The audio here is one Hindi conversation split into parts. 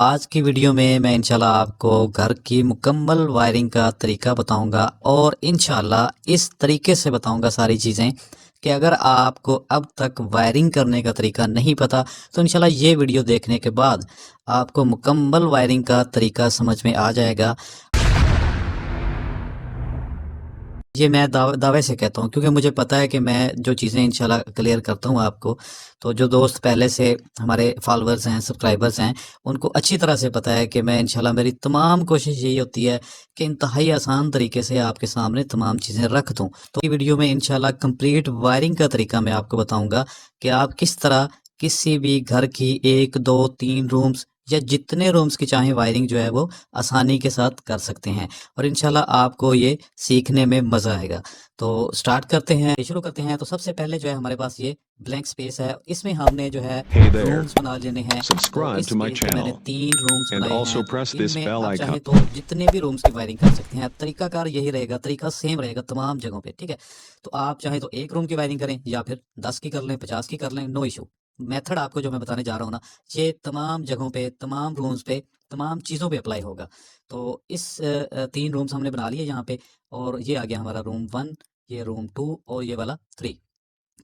आज की वीडियो में मैं इंशाल्लाह आपको घर की मुकम्मल वायरिंग का तरीका बताऊंगा और इंशाल्लाह इस तरीके से बताऊंगा सारी चीज़ें कि अगर आपको अब तक वायरिंग करने का तरीका नहीं पता तो इंशाल्लाह ये वीडियो देखने के बाद आपको मुकम्मल वायरिंग का तरीका समझ में आ जाएगा। ये मैं दावे से कहता हूँ क्योंकि मुझे पता है कि मैं जो चीज़ें इंशाल्लाह क्लियर करता हूँ आपको, तो जो दोस्त पहले से हमारे फॉलोअर्स हैं, सब्सक्राइबर्स हैं, उनको अच्छी तरह से पता है कि मैं इंशाल्लाह मेरी तमाम कोशिश यही होती है कि इंतहाई आसान तरीके से आपके सामने तमाम चीज़ें रख दूँ। तो ये वीडियो में इंशाल्लाह कंप्लीट वायरिंग का तरीका मैं आपको बताऊँगा कि आप किस तरह किसी भी घर की 1, 2, 3 रूम्स या जितने रूम्स की चाहें वायरिंग जो है वो आसानी के साथ कर सकते हैं और इंशाल्लाह आपको ये सीखने में मज़ा आएगा। तो स्टार्ट करते हैं, शुरू करते हैं। तो सबसे पहले जो है हमारे पास ये ब्लैंक स्पेस है, इसमें हमने जो है Hey there, रूम्स बना लेने हैं। तो subscribe इस to my पेज पे मैंने channel 3 रूम्स and बनाए also हैं। press this इनमें bell आप icon. चाहें तो जितने भी रूम्स की वायरिंग कर सकते हैं। तरीकाकार यही रहेगा, तरीका सेम रहेगा तमाम जगहों पे, ठीक है? तो आप चाहें तो 1 रूम की वायरिंग करें या फिर 10 की कर लें, 50 की कर लें, नो इश्यू। मेथड आपको जो मैं बताने जा रहा हूँ ना, ये तमाम जगहों पे, तमाम रूम्स पे, तमाम चीज़ों पे अप्लाई होगा। तो इस 3 रूम्स हमने बना लिए यहाँ पे और ये आ गया हमारा रूम 1, ये रूम 2 और ये वाला 3।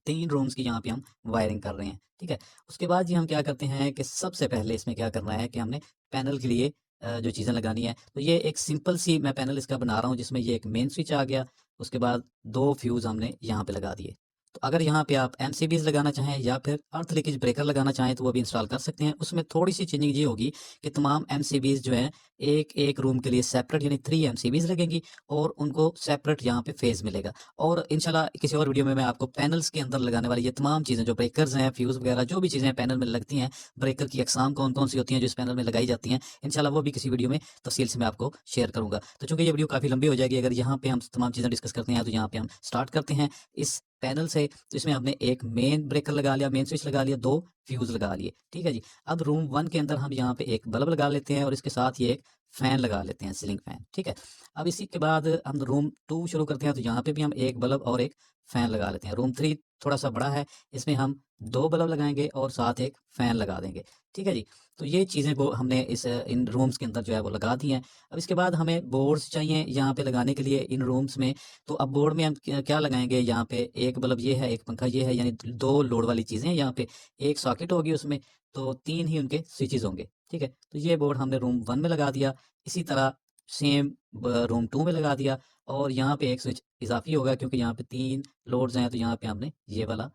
3 रूम्स की यहाँ पे हम वायरिंग कर रहे हैं, ठीक है? उसके बाद जी हम क्या करते हैं कि सबसे पहले इसमें क्या करना है कि हमने पैनल के लिए जो चीज़ें लगानी है, तो ये एक सिंपल सी मैं पैनल इसका बना रहा हूँ जिसमें ये एक मेन स्विच आ गया, उसके बाद 2 फ्यूज़ हमने यहाँ पे लगा दिए। तो अगर यहाँ पे आप एमसीबीज़ लगाना चाहें या फिर अर्थ लीकेज ब्रेकर लगाना चाहें तो वो भी इंस्टॉल कर सकते हैं। उसमें थोड़ी-सी चेंजिंग ये होगी कि तमाम एमसीबीज़ जो हैं, एक-एक रूम के लिए सेपरेट यानी 3 एमसीबीज़ लगेंगी और उनको सेपरेट यहाँ पे फ़ेज़ मिलेगा। और इंशाल्लाह किसी और वीडियो में मैं आपको पैनल्स के अंदर लगाने वाली ये तमाम चीज़ें जो ब्रेकर्स हैं, फ्यूज़ वगैरह जो भी चीज़ें पैनल में लगती हैं, ब्रेकर की अक़साम कौन-कौन सी होती हैं जो इस पैनल में लगाई जाती हैं, इंशाल्लाह वो भी किसी वीडियो में तफ़सील से मैं आपको शेयर करूँगा। तो चूँकि ये वीडियो काफ़ी लंबी हो जाएगी, अगर यहाँ पे हम तमाम चीज़ें डिस्कस करते हैं तो यहाँ पे हम स्टार्ट करते हैं इस पैनल से। तो इसमें हमने एक मेन ब्रेकर लगा लिया, मेन स्विच लगा लिया, 2 फ्यूज़ लगा लिए, ठीक है जी। अब रूम 1 के अंदर हम यहाँ पे एक बल्ब लगा लेते हैं और इसके साथ ये एक फ़ैन लगा लेते हैं, सीलिंग फ़ैन, ठीक है। अब इसी के बाद हम रूम 2 शुरू करते हैं, तो यहाँ पे भी हम एक बल्ब और एक फ़ैन लगा लेते हैं। रूम 3 थोड़ा-सा बड़ा है, इसमें हम 2 बल्ब लगाएँगे और साथ एक फ़ैन लगा देंगे, ठीक है जी। तो ये चीज़ें को हमने इन रूम्स के अंदर जो है वो लगा दी हैं। अब इसके बाद हमें बोर्ड्स चाहिए यहाँ पे लगाने के लिए इन रूम्स में, तो अब बोर्ड में हम क्या क्या लगाएँगे, यहाँ पे एक बल्ब ये है, एक पंखा ये है, यानी 2 लोड वाली चीज़ें हैं यहाँ पे, एक सॉकेट होगी उसमें, तो 3 ही उनके स्विचेज़ होंगे, ठीक है। तो ये बोर्ड हमने रूम 1 में लगा दिया, इसी तरह सेम रूम 2 में लगा दिया और यहाँ पे एक स्विच इज़ाफ़ी होगा क्योंकि यहाँ पे 3 लोड्स हैं, तो यहाँ पे हमने ये वाला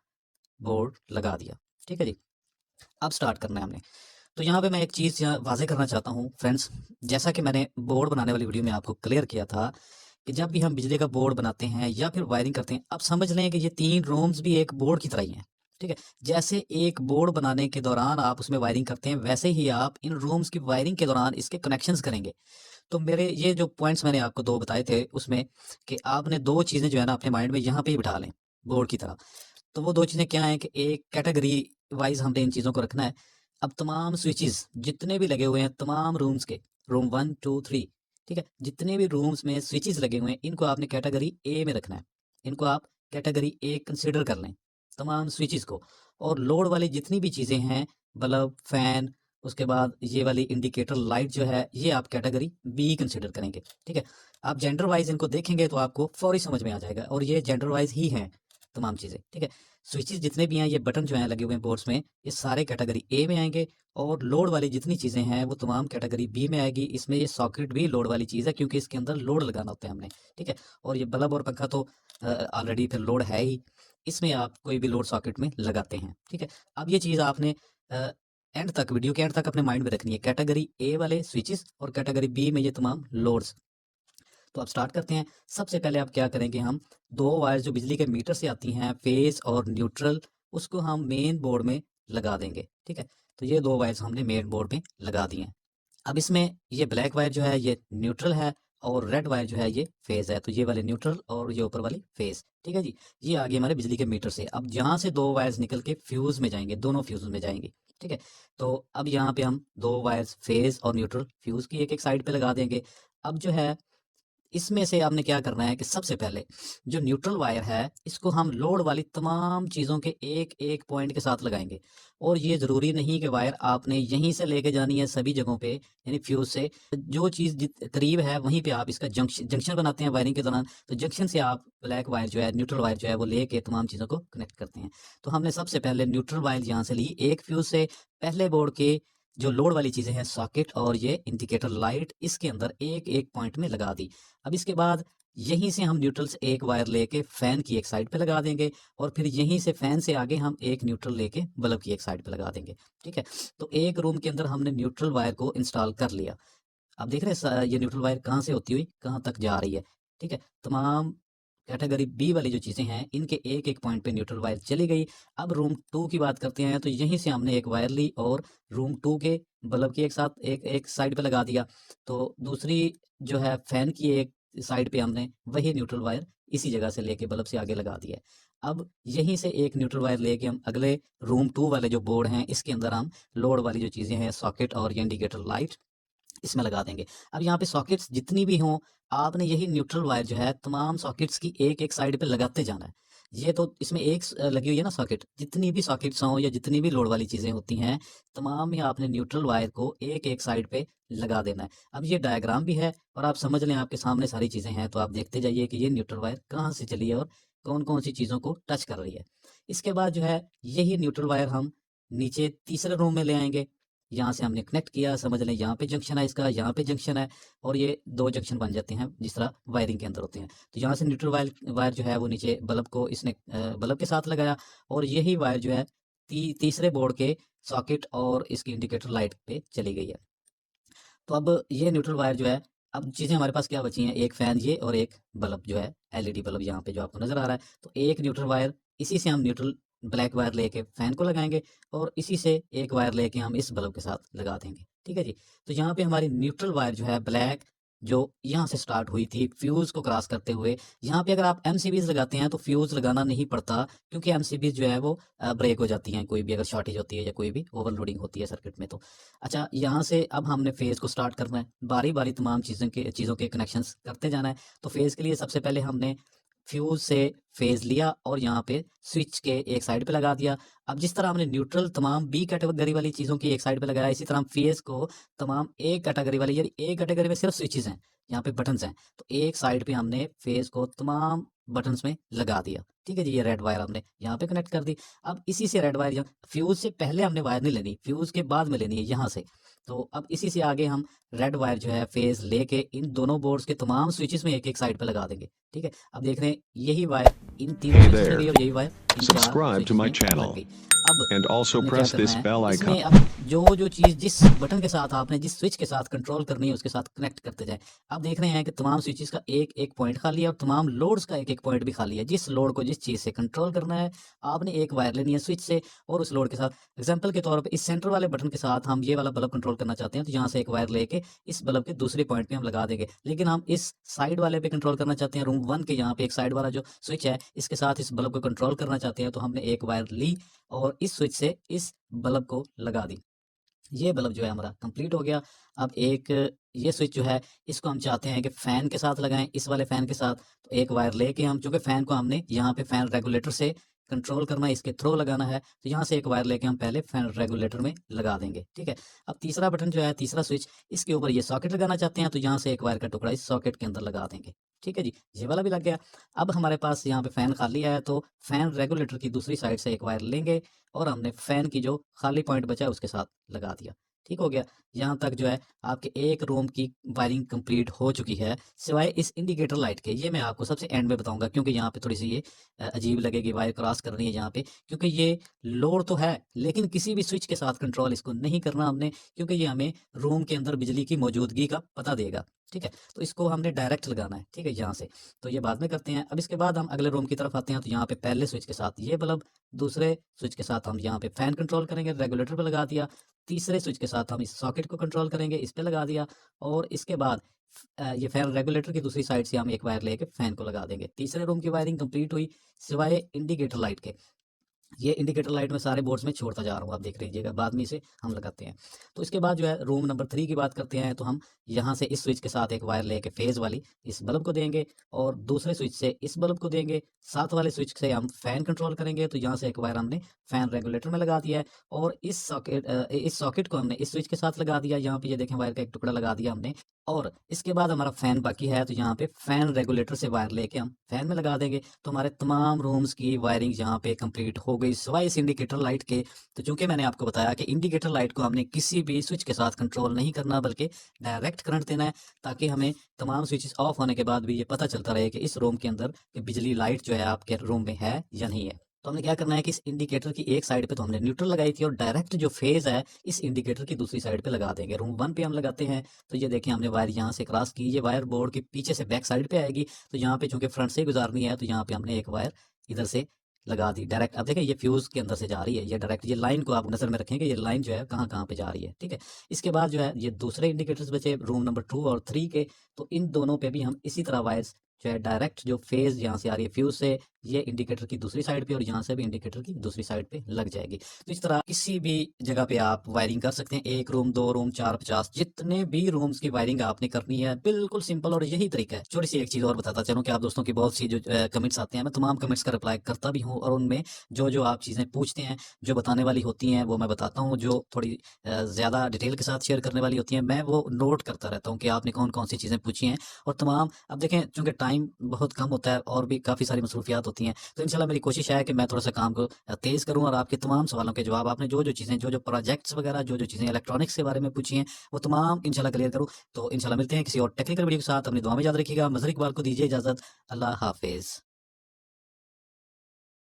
बोर्ड लगा दिया, ठीक है जी। अब स्टार्ट करना है हमने। तो यहाँ पे मैं एक चीज़ यहाँ वाज़ेह करना चाहता हूँ फ्रेंड्स, जैसा कि मैंने बोर्ड बनाने वाली वीडियो में आपको क्लियर किया था कि जब भी हम बिजली का बोर्ड बनाते हैं या फिर वायरिंग करते हैं, आप समझ लें कि ये 3 रूम्स भी एक बोर्ड की तरह ही हैं, ठीक है? जैसे एक बोर्ड बनाने के दौरान आप उसमें वायरिंग करते हैं, वैसे ही आप इन रूम्स की वायरिंग के दौरान इसके कनेक्शंस करेंगे। तो मेरे ये जो पॉइंट्स मैंने आपको 2 बताए थे उसमें कि आपने 2 चीज़ें जो है ना अपने माइंड में यहाँ पे ही बिठा लें, बोर्ड की तरह। तो वो 2 चीज़ें क्या हैं कि एक कैटेगरी वाइज़ हमने इन चीज़ों को रखना है। अब तमाम स्विचेज़ जितने भी लगे हुए हैं तमाम रूम्स के, रूम 1, 2, 3, ठीक है? जितने भी रूम्स में स्विचेज़ लगे हुए हैं, इनको आपने कैटेगरी ए में रखना है। इनको आप कैटेगरी ए कंसीडर कर लें, तमाम स्विचेज़ को। और लोड वाली जितनी भी चीज़ें हैं, बल्ब, फैन, उसके बाद ये वाली इंडिकेटर लाइट जो है, ये आप कैटेगरी बी कंसीडर करेंगे, ठीक है? आप जेंडर वाइज़ इनको देखेंगे तो आपको फ़ौरी समझ में आ जाएगा और ये जेंडर वाइज़ ही हैं तमाम चीज़ें, ठीक है? स्विचेज़ जितने भी हैं, ये बटन जो हैं लगे हुए हैं बोर्ड्स में, ये सारे कैटेगरी ए में आएँगे और लोड वाली जितनी चीज़ें हैं, वो तमाम कैटेगरी बी में आएगी। इसमें ये सॉकेट भी लोड वाली चीज़ है क्योंकि इसके अंदर लोड लगाना होता है हमने, ठीक है? और ये बल्ब और पंखा तो ऑलरेडी फिर लोड है ही, इसमें आप कोई भी लोड सॉकेट में लगाते हैं, ठीक है? अब ये चीज़ आपने अ, एंड तक, वीडियो के एंड तक अपने माइंड में रखनी है, कैटेगरी ए वाले स्विचेज़ और कैटेगरी बी में ये तमाम लोड्स। तो अब स्टार्ट करते हैं। सबसे पहले आप क्या करेंगे, हम 2 वायर जो बिजली के मीटर से आती हैं, फेज़ और न्यूट्रल, उसको हम मेन बोर्ड में लगा देंगे, ठीक है? तो ये 2 वायर्स हमने मेन बोर्ड में लगा दिए हैं। अब इसमें ये ब्लैक वायर जो है ये न्यूट्रल है और रेड वायर जो है ये फेज़ है। तो ये वाले न्यूट्रल और ये ऊपर वाली फेज़, ठीक है जी? ये आ गई हमारे बिजली के मीटर से। अब यहाँ से 2 वायर्स निकल के फ्यूज़ में जाएँगे, दोनों फ्यूज़ में जाएँगी, ठीक है? तो अब यहाँ पे हम 2 वायर्स फेज़ और न्यूट्रल फ्यूज़ की एक-एक साइड पे लगा देंगे। अब जो है इसमें से आपने क्या करना है कि सबसे पहले जो न्यूट्रल वायर है इसको हम लोड वाली तमाम चीज़ों के एक एक पॉइंट के साथ लगाएंगे। और ये ज़रूरी नहीं कि वायर आपने यहीं से लेके जानी है सभी जगहों पे, यानी फ्यूज़ से जो चीज़ करीब है वहीं पे आप इसका जंक्शन बनाते हैं वायरिंग के दौरान। तो जंक्शन से आप ब्लैक वायर जो है, न्यूट्रल वायर जो है वो लेके तमाम चीज़ों को कनेक्ट करते हैं। तो हमने सबसे पहले न्यूट्रल वायर यहाँ से ली एक फ्यूज़ से, पहले बोर्ड के जो लोड वाली चीज़ें हैं सॉकेट और ये इंडिकेटर लाइट इसके अंदर एक एक पॉइंट में लगा दी। अब इसके बाद यहीं से हम न्यूट्रल से एक वायर लेके फैन की एक साइड पे लगा देंगे और फिर यहीं से फैन से आगे हम एक न्यूट्रल लेके बल्ब की एक साइड पे लगा देंगे। ठीक है, तो एक रूम के अंदर हमने न्यूट्रल वायर को इंस्टॉल कर लिया। अब देख रहे हैं ये न्यूट्रल वायर कहाँ से होती हुई कहाँ तक जा रही है। ठीक है, तमाम कैटेगरी बी वाली जो चीज़ें हैं इनके एक एक पॉइंट पे न्यूट्रल वायर चली गई। अब रूम 2 की बात करते हैं, तो यहीं से हमने एक वायर ली और रूम 2 के बल्ब की एक साथ एक एक साइड पे लगा दिया। तो दूसरी जो है फैन की एक साइड पे हमने वही न्यूट्रल वायर इसी जगह से लेके बल्ब से आगे लगा दिया है। अब यहीं से एक न्यूट्रल वायर लेके हम अगले रूम 2 वाले जो बोर्ड हैं इसके अंदर हम लोड वाली जो चीज़ें हैं सॉकेट और ये इंडिकेटर लाइट इसमें लगा देंगे। अब यहाँ पे सॉकेट्स जितनी भी हों, आपने यही न्यूट्रल वायर जो है तमाम सॉकेट्स की एक-एक साइड पे लगाते जाना है। ये तो इसमें एक लगी हुई है ना सॉकेट, जितनी भी सॉकेट्स हों या जितनी भी लोड वाली चीज़ें होती हैं, तमाम में आपने न्यूट्रल वायर को एक-एक साइड पे लगा देना है। अब ये डायग्राम भी है और आप समझ लें आपके सामने सारी चीज़ें हैं, तो आप देखते जाइए कि ये न्यूट्रल वायर कहाँ से चली है और कौन-कौन सी चीज़ों को टच कर रही है। इसके बाद जो है यही न्यूट्रल वायर हम नीचे तीसरे रूम में ले आएँगे। यहाँ से हमने कनेक्ट किया, समझ लें यहाँ पे जंक्शन है इसका, यहाँ पे जंक्शन है और ये 2 जंक्शन बन जाते हैं जिस तरह वायरिंग के अंदर होते हैं। तो यहाँ से न्यूट्रल वायर वायर जो है वो नीचे बल्ब को इसने बल्ब के साथ लगाया और यही वायर जो है तीसरे बोर्ड के सॉकेट और इसकी इंडिकेटर लाइट पे चली गई है। तो अब ये न्यूट्रल वायर जो है, अब चीज़ें हमारे पास क्या बची हैं, एक फ़ैन ये और एक बल्ब जो है एलईडी बल्ब यहाँ पे जो आपको नज़र आ रहा है। तो एक न्यूट्रल वायर इसी से हम न्यूट्रल ब्लैक वायर लेके फ़ैन को लगाएँगे और इसी से एक वायर लेके हम इस बल्ब के साथ लगा देंगे। ठीक है जी? तो यहाँ पे हमारी न्यूट्रल वायर जो है ब्लैक जो यहाँ से स्टार्ट हुई थी फ्यूज़ को क्रॉस करते हुए, यहाँ पे अगर आप एमसीबीज़ लगाते हैं तो फ्यूज़ लगाना नहीं पड़ता, क्योंकि एमसीबीज़ जो है वो ब्रेक हो जाती हैं, कोई भी अगर शॉर्टेज होती है या कोई भी ओवरलोडिंग होती है सर्किट में तो। अच्छा, यहाँ से अब हमने फ़ेज़ को स्टार्ट करना है, बारी-बारी तमाम चीज़ों के कनेक्शंस करते जाना है। तो फ़ेज़ के लिए सबसे पहले हमने फ्यूज़ से फ़ेज़ लिया और यहाँ पे स्विच के एक साइड पे लगा दिया। अब जिस तरह हमने न्यूट्रल तमाम बी कैटेगरी वाली चीज़ों की एक साइड पे लगाया, इसी तरह हम फ़ेज़ को तमाम ए कैटेगरी वाली, यानी ए कैटेगरी में सिर्फ़ स्विचेज़ हैं, यहाँ पे बटन्स हैं, तो एक साइड पे हमने फ़ेज़ को तमाम बटन्स में लगा दिया। ठीक है जी? ये रेड वायर हमने यहाँ पे कनेक्ट कर दी। अब इसी से रेड वायर यहाँ फ्यूज़ से पहले हमने वायर नहीं लेनी, फ्यूज़ के बाद में लेनी है यहाँ से। तो अब इसी से आगे हम रेड वायर जो है फ़ेज़ लेके इन दोनों बोर्ड्स के तमाम स्विचेज़ में एक-एक साइड पे लगा देंगे। ठीक है? अब देख रहे हैं यही वायर इन 3 Hey स्विचेज़ में there. गई और यही wire in 4 Subscribe to switches my में लग channel गई। अब and also आपने क्या press करना this है, bell इसमें icon. अब जो चीज़ जिस बटन के साथ आपने जिस स्विच के साथ कंट्रोल करनी है उसके साथ कनेक्ट करते जाएँ। आप देख रहे हैं कि तमाम स्विचेज़ का एक-एक पॉइंट खाली है और तमाम लोड्स का एक-एक पॉइंट भी खाली है। जिस लोड को जिस चीज़ से कंट्रोल करना है, आपने एक वायर लेनी है स्विच से और उस लोड के साथ, एग्ज़ाम्पल के तौर पे इस सेंटर वाले बटन के साथ हम ये वाला बल्ब कंट्रोल करना चाहते हैं, तो यहाँ से एक वायर लेके इस बल्ब के दूसरे पॉइंट पे हम लगा देंगे। लेकिन हम इस साइड वाले पे कंट्रोल करना चाहते हैं, रूम 1 के यहाँ पे एक साइड वाला जो स्विच है, इसके साथ इस बल्ब को कंट्रोल करना चाहते हैं, तो हमने एक वायर ली और इस स्विच से इस बल्ब को लगा दी। ये बल्ब जो है हमारा कंप्लीट हो गया। अब एक ये स्विच जो है इसको हम चाहते हैं कि फ़ैन के साथ लगाएँ, इस वाले फ़ैन के साथ। तो एक वायर लेके हम, चूँकि फ़ैन को हमने यहाँ पे फ़ैन रेगुलेटर से कंट्रोल करना है, इसके थ्रू लगाना है, तो यहाँ से एक वायर लेके हम पहले फ़ैन रेगुलेटर में लगा देंगे। ठीक है? अब तीसरा बटन जो है, तीसरा स्विच, इसके ऊपर ये सॉकेट लगाना चाहते हैं, तो यहाँ से एक वायर का टुकड़ा इस सॉकेट के अंदर लगा देंगे। ठीक है जी? ये वाला भी लग गया। अब हमारे पास यहाँ पे फ़ैन खाली है, तो फ़ैन रेगुलेटर की दूसरी साइड से एक वायर लेंगे और हमने फ़ैन की जो खाली पॉइंट बचा है उसके साथ लगा दिया। ठीक हो गया? यहाँ तक जो है आपके एक रूम की वायरिंग कंप्लीट हो चुकी है, सिवाय इस इंडिकेटर लाइट के। ये मैं आपको सबसे एंड में बताऊँगा, क्योंकि यहाँ पे थोड़ी-सी ये अजीब लगेगी, वायर क्रॉस कर रही है यहाँ पे, क्योंकि ये लोड तो है, लेकिन किसी भी स्विच के साथ कंट्रोल इसको नहीं करना हमने, क्योंकि ये हमें रूम के अंदर बिजली की मौजूदगी का पता देगा। ठीक है? तो इसको हमने डायरेक्ट लगाना है, ठीक है? यहाँ से। तो ये बाद में करते हैं। अब इसके बाद हम अगले रूम की तरफ आते हैं, तो यहाँ पे पहले स्विच के साथ ये बल्ब, दूसरे स्विच के साथ हम यहाँ पे फ़ैन कंट्रोल करेंगे, रेगुलेटर पे लगा दिया। तीसरे स्विच के साथ हम इस सॉकेट को कंट्रोल करेंगे, इस पे लगा दिया और इसके बाद ये फ़ैन रेगुलेटर की दूसरी साइड से हम एक वायर लेके फ़ैन को लगा देंगे। तीसरे रूम की वायरिंग कंप्लीट हुई, सिवाय इंडिकेटर लाइट के। ये इंडिकेटर लाइट मैं सारे बोर्ड्स में छोड़ता जा रहा हूँ, आप देख लीजिएगा, बाद में इसे हम लगाते हैं। तो इसके बाद जो है रूम नंबर 3 की बात करते हैं, तो हम यहाँ से इस स्विच के साथ एक वायर लेके फेज़ वाली इस बल्ब को देंगे और दूसरे स्विच से इस बल्ब को देंगे। साथ वाले स्विच से हम फ़ैन कंट्रोल करेंगे, तो यहाँ से एक वायर हमने फ़ैन रेगुलेटर में लगा दिया है और इस सॉकेट को हमने इस स्विच के साथ लगा दिया। यहाँ पे ये देखें वायर का एक टुकड़ा लगा दिया हमने और इसके बाद हमारा फ़ैन बाकी है, तो यहाँ पे फ़ैन रेगुलेटर से वायर लेके हम फ़ैन में लगा देंगे। तो हमारे तमाम रूम्स की वायरिंग यहाँ पे कंप्लीट हो गई सिवाय इस इंडिकेटर लाइट के। तो चूँकि मैंने आपको बताया कि इंडिकेटर लाइट को हमने किसी भी स्विच के साथ कंट्रोल नहीं करना बल्कि डायरेक्ट करंट देना है, ताकि हमें तमाम स्विचेस ऑफ होने के बाद भी ये पता चलता रहे कि इस रूम के अंदर कि बिजली लाइट जो है आपके रूम में है या नहीं है। तो हमने क्या करना है कि इस इंडिकेटर की एक साइड पे तो हमने न्यूट्रल लगाई थी और डायरेक्ट जो फेज़ है इस इंडिकेटर की दूसरी साइड पे लगा देंगे। रूम 1 पे हम लगाते हैं, तो ये देखें हमने वायर यहाँ से क्रॉस की, ये वायर बोर्ड के पीछे से बैक साइड पे आएगी, तो यहाँ पे चूँकि फ्रंट से ही गुज़ारनी है, तो यहाँ पे हमने एक वायर इधर से लगा दी डायरेक्ट। अब देखें ये फ्यूज़ के अंदर से जा रही है, ये डायरेक्ट, ये लाइन को आप नज़र में रखेंगे, ये लाइन जो है कहाँ-कहाँ पे जा रही है, ठीक है? इसके बाद जो है ये दूसरे इंडिकेटर्स बचे रूम नंबर 2 और 3 के, तो इन दोनों पे भी हम इसी तरह वायर्स जो है डायरेक्ट जो फेज़ यहाँ से आ रही है फ्यूज़ से, ये इंडिकेटर की दूसरी साइड पे और यहाँ से भी इंडिकेटर की दूसरी साइड पे लग जाएगी। तो इस तरह किसी भी जगह पे आप वायरिंग कर सकते हैं, 1 रूम, 2 रूम, 4, 50 जितने भी रूम्स की वायरिंग आपने करनी है, बिल्कुल सिंपल और यही तरीका है। छोटी-सी एक चीज़ और बताता चलूँ कि आप दोस्तों की बहुत सी जो कमेंट्स आते हैं, मैं तमाम कमेंट्स का रिप्लाई करता भी हूँ और उनमें जो-जो आप चीज़ें पूछते हैं, जो बताने वाली होती हैं, वो मैं बताता हूँ, जो थोड़ी ज़्यादा डिटेल के साथ शेयर करने वाली होती हैं, मैं वो नोट करता रहता हूँ कि आपने कौन-कौन सी चीज़ें पूछी हैं और तमाम। अब देखें चूँकि टाइम बहुत कम होता है और भी काफ़ी सारी मसरूफियात होती हैं, तो इंशाल्लाह मेरी कोशिश है कि मैं थोड़ा-सा काम को तेज़ करूँ और आपके तमाम सवालों के जवाब, आपने जो-जो चीज़ें, जो-जो प्रोजेक्ट्स वगैरह, जो-जो चीज़ें इलेक्ट्रॉनिक्स के बारे में पूछी हैं, वो तमाम इंशाल्लाह क्लियर करूँ। तो इंशाल्लाह मिलते हैं किसी और टेक्निकल वीडियो के साथ। अपनी दुआ में याद रखिएगा। मज़र इकबाल को दीजिए इजाज़त। अल्लाह हाफ़िज़।